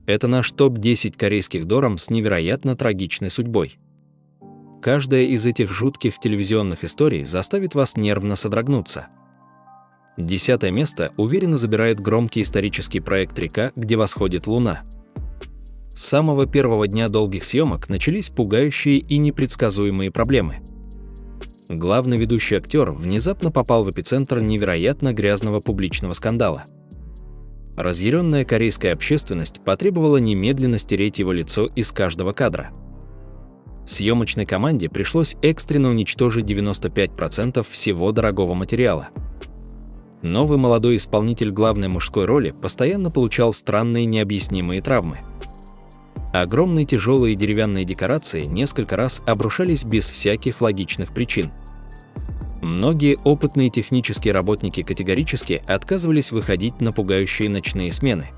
Это наш топ-10 корейских дорам с невероятно трагичной судьбой. Каждая из этих жутких телевизионных историй заставит вас нервно содрогнуться. 10 место уверенно забирает громкий исторический проект «Река, где восходит луна». С самого первого дня долгих съемок начались пугающие и непредсказуемые проблемы. Главный ведущий актер внезапно попал в эпицентр невероятно грязного публичного скандала. Разъяренная корейская общественность потребовала немедленно стереть его лицо из каждого кадра. Съемочной команде пришлось экстренно уничтожить 95% всего дорогого материала. Новый молодой исполнитель главной мужской роли постоянно получал странные необъяснимые травмы. Огромные тяжелые деревянные декорации несколько раз обрушались без всяких логичных причин. Многие опытные технические работники категорически отказывались выходить на пугающие ночные смены.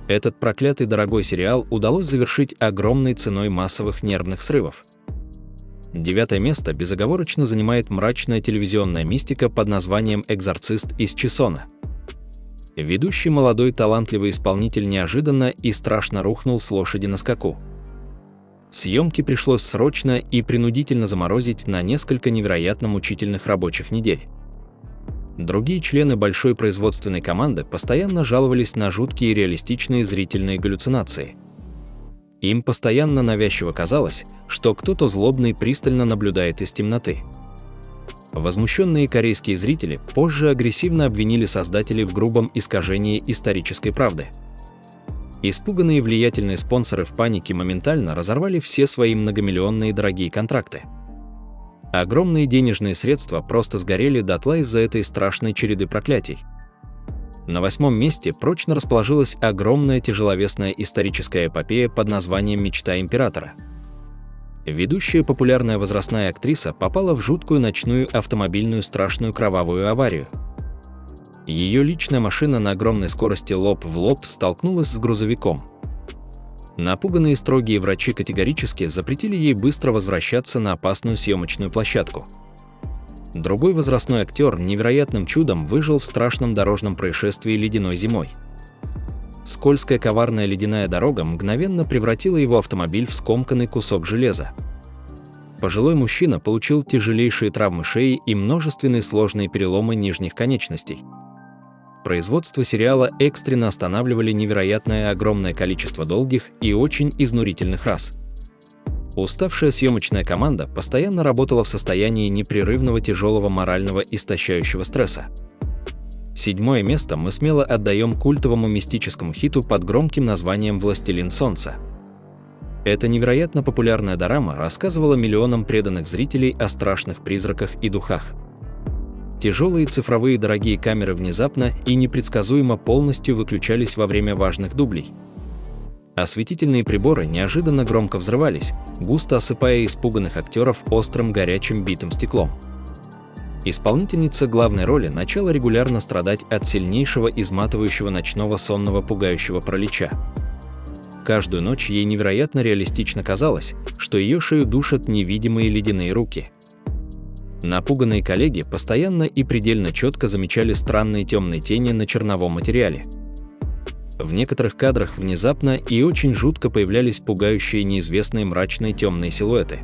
Этот проклятый дорогой сериал удалось завершить огромной ценой массовых нервных срывов. 9 место безоговорочно занимает мрачная телевизионная мистика под названием «Экзорцист из Чесона». Ведущий молодой талантливый исполнитель неожиданно и страшно рухнул с лошади на скаку. Съемки пришлось срочно и принудительно заморозить на несколько невероятно мучительных рабочих недель. Другие члены большой производственной команды постоянно жаловались на жуткие реалистичные зрительные галлюцинации. Им постоянно навязчиво казалось, что кто-то злобный пристально наблюдает из темноты. Возмущенные корейские зрители позже агрессивно обвинили создателей в грубом искажении исторической правды. Испуганные влиятельные спонсоры в панике моментально разорвали все свои многомиллионные дорогие контракты. Огромные денежные средства просто сгорели дотла из-за этой страшной череды проклятий. На 8 месте прочно расположилась огромная тяжеловесная историческая эпопея под названием «Мечта императора». Ведущая популярная возрастная актриса попала в жуткую ночную автомобильную страшную кровавую аварию. Ее личная машина на огромной скорости лоб в лоб столкнулась с грузовиком. Напуганные строгие врачи категорически запретили ей быстро возвращаться на опасную съемочную площадку. Другой возрастной актер невероятным чудом выжил в страшном дорожном происшествии ледяной зимой. Скользкая коварная ледяная дорога мгновенно превратила его автомобиль в скомканный кусок железа. Пожилой мужчина получил тяжелейшие травмы шеи и множественные сложные переломы нижних конечностей. Производство сериала экстренно останавливали невероятное огромное количество долгих и очень изнурительных раз. Уставшая съемочная команда постоянно работала в состоянии непрерывного тяжелого морального истощающего стресса. 7 место мы смело отдаем культовому мистическому хиту под громким названием «Властелин солнца». Эта невероятно популярная дорама рассказывала миллионам преданных зрителей о страшных призраках и духах. Тяжелые цифровые дорогие камеры внезапно и непредсказуемо полностью выключались во время важных дублей. Осветительные приборы неожиданно громко взрывались, густо осыпая испуганных актеров острым горячим битым стеклом. Исполнительница главной роли начала регулярно страдать от сильнейшего изматывающего ночного сонного пугающего паралича. Каждую ночь ей невероятно реалистично казалось, что ее шею душат невидимые ледяные руки. Напуганные коллеги постоянно и предельно четко замечали странные темные тени на черновом материале. В некоторых кадрах внезапно и очень жутко появлялись пугающие неизвестные мрачные темные силуэты.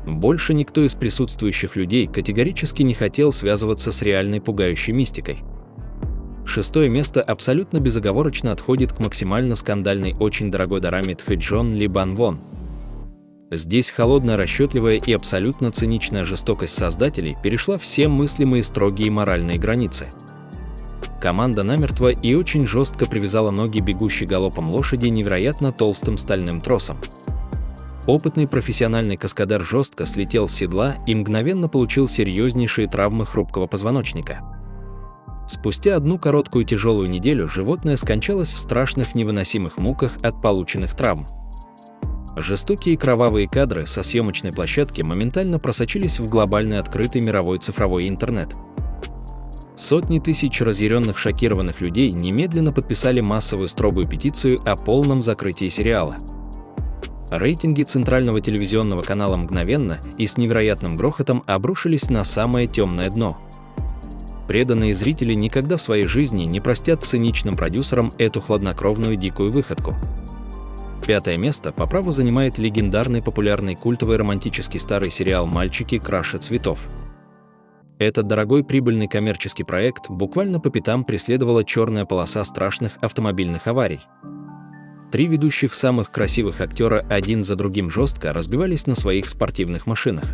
Больше никто из присутствующих людей категорически не хотел связываться с реальной пугающей мистикой. 6 место абсолютно безоговорочно отходит к максимально скандальной очень дорогой дораме Тхэджон Ли Бан Вон. Здесь холодная, расчетливая и абсолютно циничная жестокость создателей перешла все мыслимые строгие моральные границы. Команда намертво и очень жестко привязала ноги бегущей галопом лошади невероятно толстым стальным тросом. Опытный профессиональный каскадер жестко слетел с седла и мгновенно получил серьезнейшие травмы хрупкого позвоночника. Спустя одну короткую тяжелую неделю животное скончалось в страшных невыносимых муках от полученных травм. Жестокие кровавые кадры со съемочной площадки моментально просочились в глобальный открытый мировой цифровой интернет. Сотни тысяч разъяренных шокированных людей немедленно подписали массовую строгую петицию о полном закрытии сериала. Рейтинги центрального телевизионного канала мгновенно и с невероятным грохотом обрушились на самое темное дно. Преданные зрители никогда в своей жизни не простят циничным продюсерам эту хладнокровную дикую выходку. 5-е место по праву занимает легендарный популярный культовый романтический старый сериал «Мальчики краше цветов». Этот дорогой прибыльный коммерческий проект буквально по пятам преследовала черная полоса страшных автомобильных аварий. 3 ведущих самых красивых актера один за другим жестко разбивались на своих спортивных машинах.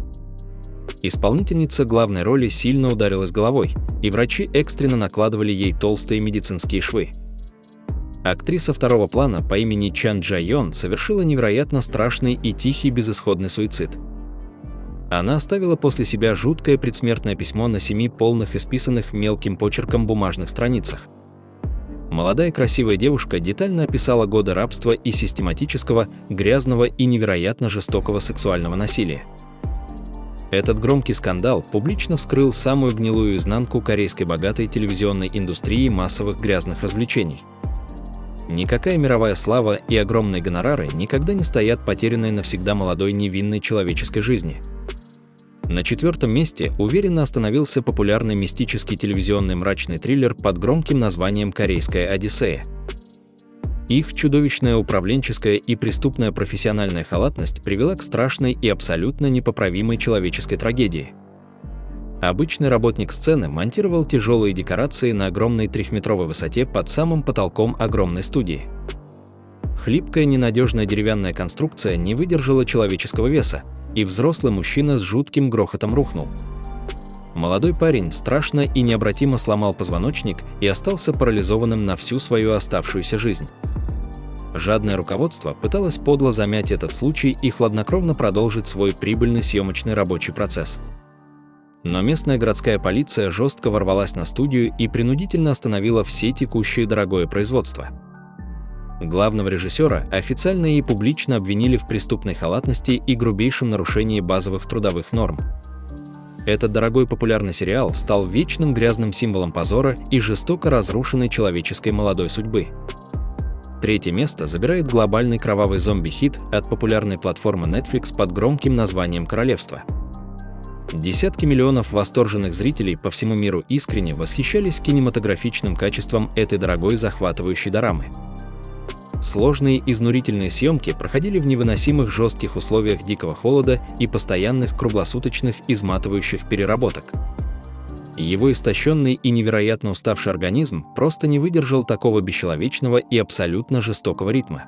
Исполнительница главной роли сильно ударилась головой, и врачи экстренно накладывали ей толстые медицинские швы. Актриса второго плана по имени Чан Джа Йон совершила невероятно страшный и тихий безысходный суицид. Она оставила после себя жуткое предсмертное письмо на 7 полных исписанных мелким почерком бумажных страницах. Молодая красивая девушка детально описала годы рабства и систематического, грязного и невероятно жестокого сексуального насилия. Этот громкий скандал публично вскрыл самую гнилую изнанку корейской богатой телевизионной индустрии массовых грязных развлечений. Никакая мировая слава и огромные гонорары никогда не стоят потерянной навсегда молодой невинной человеческой жизни. На 4-м месте уверенно остановился популярный мистический телевизионный мрачный триллер под громким названием «Корейская Одиссея». Их чудовищная управленческая и преступная профессиональная халатность привела к страшной и абсолютно непоправимой человеческой трагедии. Обычный работник сцены монтировал тяжелые декорации на огромной 3-метровой высоте под самым потолком огромной студии. Хлипкая ненадежная деревянная конструкция не выдержала человеческого веса, и взрослый мужчина с жутким грохотом рухнул. Молодой парень страшно и необратимо сломал позвоночник и остался парализованным на всю свою оставшуюся жизнь. Жадное руководство пыталось подло замять этот случай и хладнокровно продолжить свой прибыльный съемочный рабочий процесс. Но местная городская полиция жестко ворвалась на студию и принудительно остановила все текущее дорогое производство. Главного режиссера официально и публично обвинили в преступной халатности и грубейшем нарушении базовых трудовых норм. Этот дорогой популярный сериал стал вечным грязным символом позора и жестоко разрушенной человеческой молодой судьбы. 3-е место забирает глобальный кровавый зомби-хит от популярной платформы Netflix под громким названием «Королевство». Десятки миллионов восторженных зрителей по всему миру искренне восхищались кинематографичным качеством этой дорогой захватывающей дорамы. Сложные изнурительные съемки проходили в невыносимых жестких условиях дикого холода и постоянных круглосуточных изматывающих переработок. Его истощенный и невероятно уставший организм просто не выдержал такого бесчеловечного и абсолютно жестокого ритма.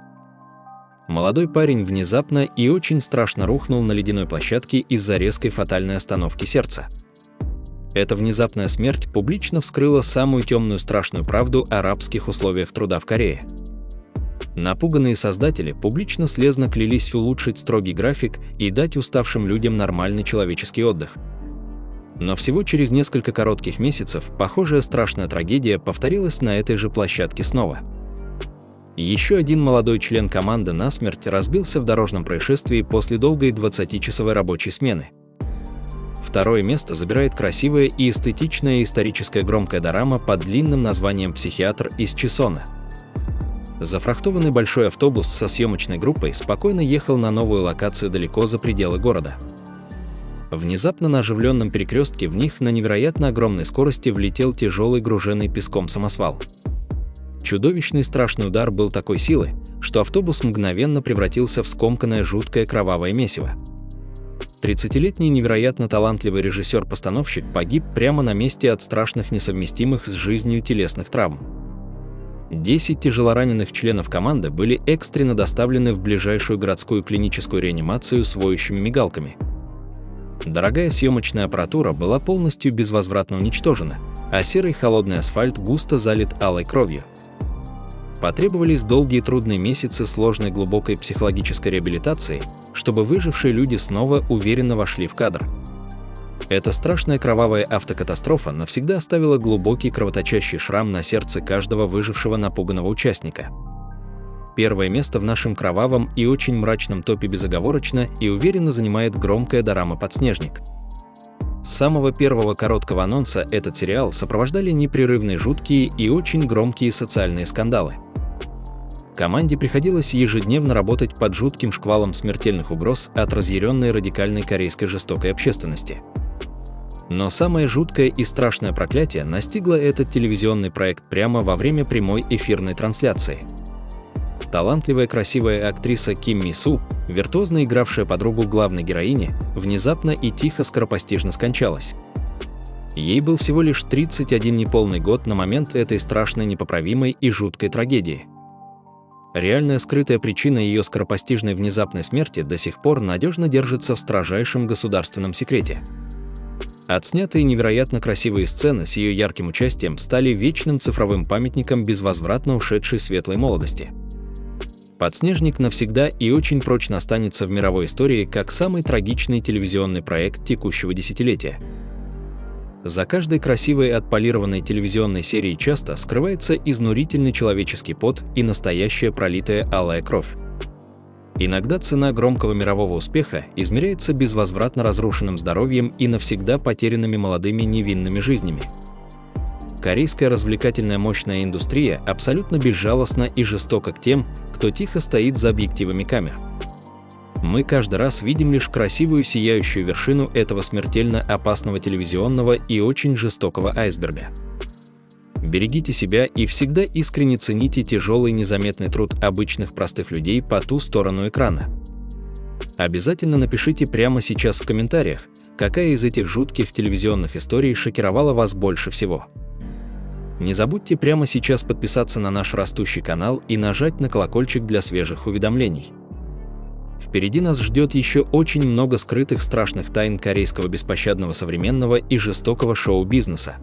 Молодой парень внезапно и очень страшно рухнул на ледяной площадке из-за резкой фатальной остановки сердца. Эта внезапная смерть публично вскрыла самую темную страшную правду о рабских условиях труда в Корее. Напуганные создатели публично слезно клялись улучшить строгий график и дать уставшим людям нормальный человеческий отдых. Но всего через несколько коротких месяцев похожая страшная трагедия повторилась на этой же площадке снова. Еще один молодой член команды насмерть разбился в дорожном происшествии после долгой 20-часовой рабочей смены. 2-е место забирает красивая и эстетичная историческая громкая дорама под длинным названием «Психиатр из Чесона». Зафрахтованный большой автобус со съемочной группой спокойно ехал на новую локацию далеко за пределы города. Внезапно на оживленном перекрестке в них на невероятно огромной скорости влетел тяжелый груженный песком самосвал. Чудовищный страшный удар был такой силы, что автобус мгновенно превратился в скомканное жуткое кровавое месиво. 30-летний невероятно талантливый режиссер-постановщик погиб прямо на месте от страшных несовместимых с жизнью телесных травм. 10 тяжелораненых членов команды были экстренно доставлены в ближайшую городскую клиническую реанимацию с воющими мигалками. Дорогая съемочная аппаратура была полностью безвозвратно уничтожена, а серый холодный асфальт густо залит алой кровью. Потребовались долгие трудные месяцы сложной глубокой психологической реабилитации, чтобы выжившие люди снова уверенно вошли в кадр. Эта страшная кровавая автокатастрофа навсегда оставила глубокий кровоточащий шрам на сердце каждого выжившего напуганного участника. 1-е место в нашем кровавом и очень мрачном топе безоговорочно и уверенно занимает громкая дорама «Подснежник». С самого первого короткого анонса этот сериал сопровождали непрерывные жуткие и очень громкие социальные скандалы. Команде приходилось ежедневно работать под жутким шквалом смертельных угроз от разъяренной радикальной корейской жестокой общественности. Но самое жуткое и страшное проклятие настигло этот телевизионный проект прямо во время прямой эфирной трансляции. Талантливая красивая актриса Ким Ми Су, виртуозно игравшая подругу главной героини, внезапно и тихо скоропостижно скончалась. Ей был всего лишь 31 неполный год на момент этой страшной, непоправимой и жуткой трагедии. Реальная скрытая причина ее скоропостижной внезапной смерти до сих пор надежно держится в строжайшем государственном секрете. Отснятые невероятно красивые сцены с ее ярким участием стали вечным цифровым памятником безвозвратно ушедшей светлой молодости. «Подснежник» навсегда и очень прочно останется в мировой истории как самый трагичный телевизионный проект текущего десятилетия. За каждой красивой отполированной телевизионной серией часто скрывается изнурительный человеческий пот и настоящая пролитая алая кровь. Иногда цена громкого мирового успеха измеряется безвозвратно разрушенным здоровьем и навсегда потерянными молодыми невинными жизнями. Корейская развлекательная мощная индустрия абсолютно безжалостна и жестока к тем, кто тихо стоит за объективами камер. Мы каждый раз видим лишь красивую сияющую вершину этого смертельно опасного телевизионного и очень жестокого айсберга. Берегите себя и всегда искренне цените тяжелый незаметный труд обычных простых людей по ту сторону экрана. Обязательно напишите прямо сейчас в комментариях, какая из этих жутких телевизионных историй шокировала вас больше всего. Не забудьте прямо сейчас подписаться на наш растущий канал и нажать на колокольчик для свежих уведомлений. Впереди нас ждет еще очень много скрытых страшных тайн корейского беспощадного современного и жестокого шоу-бизнеса.